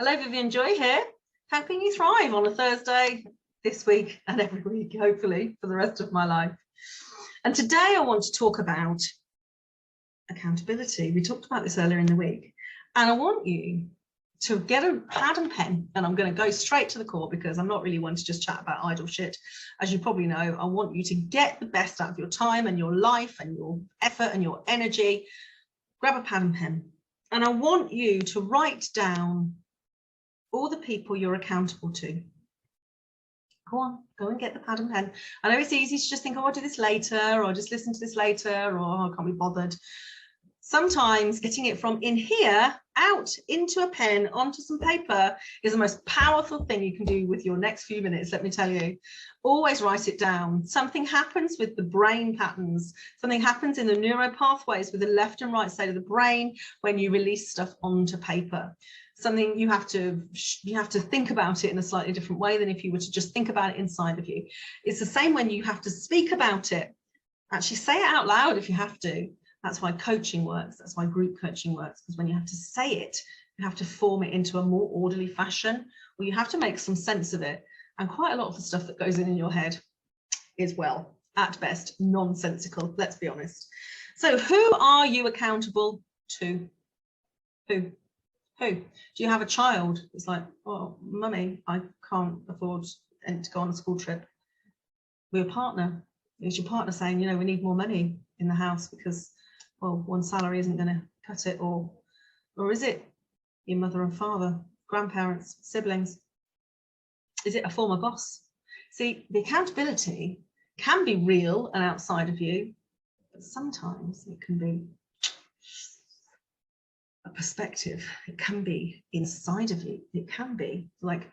Hello, Vivian Joy here, helping you thrive on a Thursday this week and every week, hopefully, for the rest of my life. And today I want to talk about accountability. We talked about this earlier in the week, and I want you to get a pad and pen, and I'm going to go straight to the core because I'm not really one to just chat about idle shit. As you probably know, I want you to get the best out of your time and your life and your effort and your energy. Grab a pad and pen, and I want you to write down all the people you're accountable to. Go on, go and get the pad and pen. I know it's easy to just think, oh, I'll do this later, or just listen to this later, or oh, I can't be bothered. Sometimes getting it from in here out into a pen onto some paper is the most powerful thing you can do with your next few minutes, let me tell you. Always write it down. Something happens with the brain patterns. Something happens in the neural pathways with the left and right side of the brain when you release stuff onto paper. Something you have to think about it in a slightly different way than if you were to just think about it inside of you. It's the same when you have to speak about it. Actually say it out loud if you have to. That's why coaching works. That's why group coaching works, because when you have to say it, you have to form it into a more orderly fashion, or you have to make some sense of it. And quite a lot of the stuff that goes in your head is, well, at best, nonsensical, let's be honest. So who are you accountable to? Who? Do you have a child? It's like, oh, mummy, I can't afford to go on a school trip. With your partner, is your partner saying, you know, we need more money in the house because, well, one salary isn't going to cut it, or is it your mother and father, grandparents, siblings? Is it a former boss? See, the accountability can be real and outside of you, but sometimes it can be a perspective. It can be inside of you. It can be like,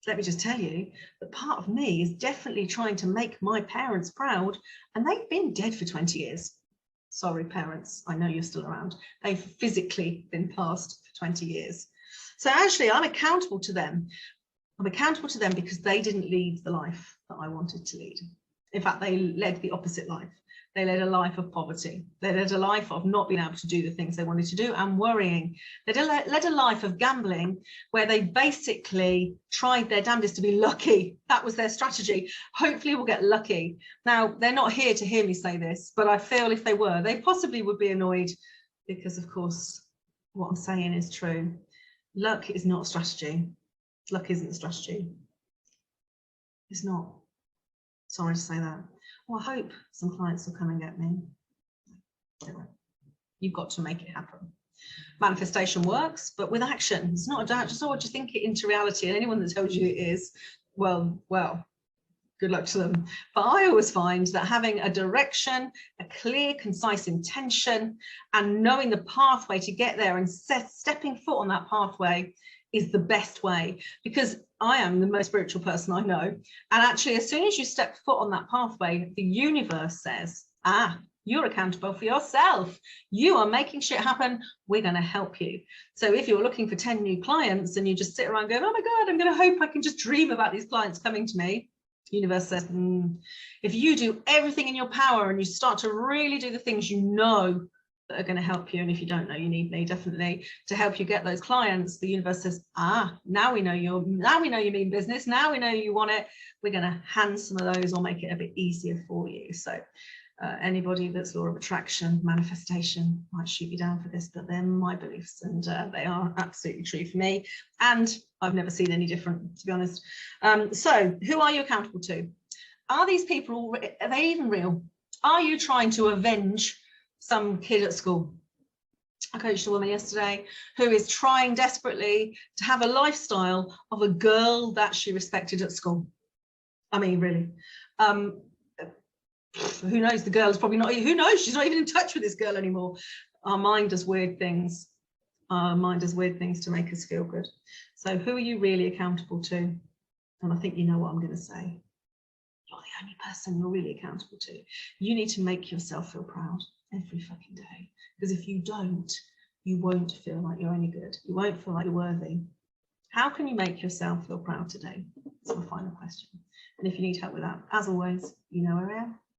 let me just tell you that part of me is definitely trying to make my parents proud, and they've been dead for 20 years. Sorry, parents, I know you're still around. They've physically been passed for 20 years. So actually, I'm accountable to them. I'm accountable to them because they didn't lead the life that I wanted to lead. In fact, they led the opposite life. They led a life of poverty. They led a life of not being able to do the things they wanted to do and worrying. They led a life of gambling where they basically tried their damnedest to be lucky. That was their strategy. Hopefully we'll get lucky. Now, they're not here to hear me say this, but I feel if they were, they possibly would be annoyed because, of course, what I'm saying is true. Luck is not a strategy. Luck isn't a strategy. It's not. Sorry to say that. Well, I hope some clients will come and get me. You've got to make it happen. Manifestation works, but with action. It's not a doubt. Just what you think it into reality, and anyone that tells you it is, well, good luck to them. But I always find that having a direction, a clear, concise intention, and knowing the pathway to get there and stepping foot on that pathway is the best way, because I am the most spiritual person I know. And actually, as soon as you step foot on that pathway, the universe says, you're accountable for yourself. You are making shit happen. We're going to help you. So if you're looking for 10 new clients and you just sit around going, oh my God, I'm going to hope I can just dream about these clients coming to me. The universe says, if you do everything in your power and you start to really do the things you know that are going to help you, and if you don't know, you need me definitely to help you get those clients, the universe says, now we know you mean business, now we know you want it, we're going to hand some of those or make it a bit easier for you. So anybody that's law of attraction, manifestation might shoot you down for this, but they're my beliefs, and they are absolutely true for me, and I've never seen any different, to be honest. So who are you accountable to? Are these people, are they even real? Are you trying to avenge some kid at school? I coached a woman yesterday who is trying desperately to have a lifestyle of a girl that she respected at school. I mean, really. Who knows? The girl is probably not, who knows? She's not even in touch with this girl anymore. Our mind does weird things. Our mind does weird things to make us feel good. So who are you really accountable to? And I think you know what I'm going to say. You're the only person you're really accountable to. You need to make yourself feel proud every fucking day, because if you don't, you won't feel like you're any good. You won't feel like you're worthy. How can you make yourself feel proud today? That's my final question. And if you need help with that, as always, you know where I am.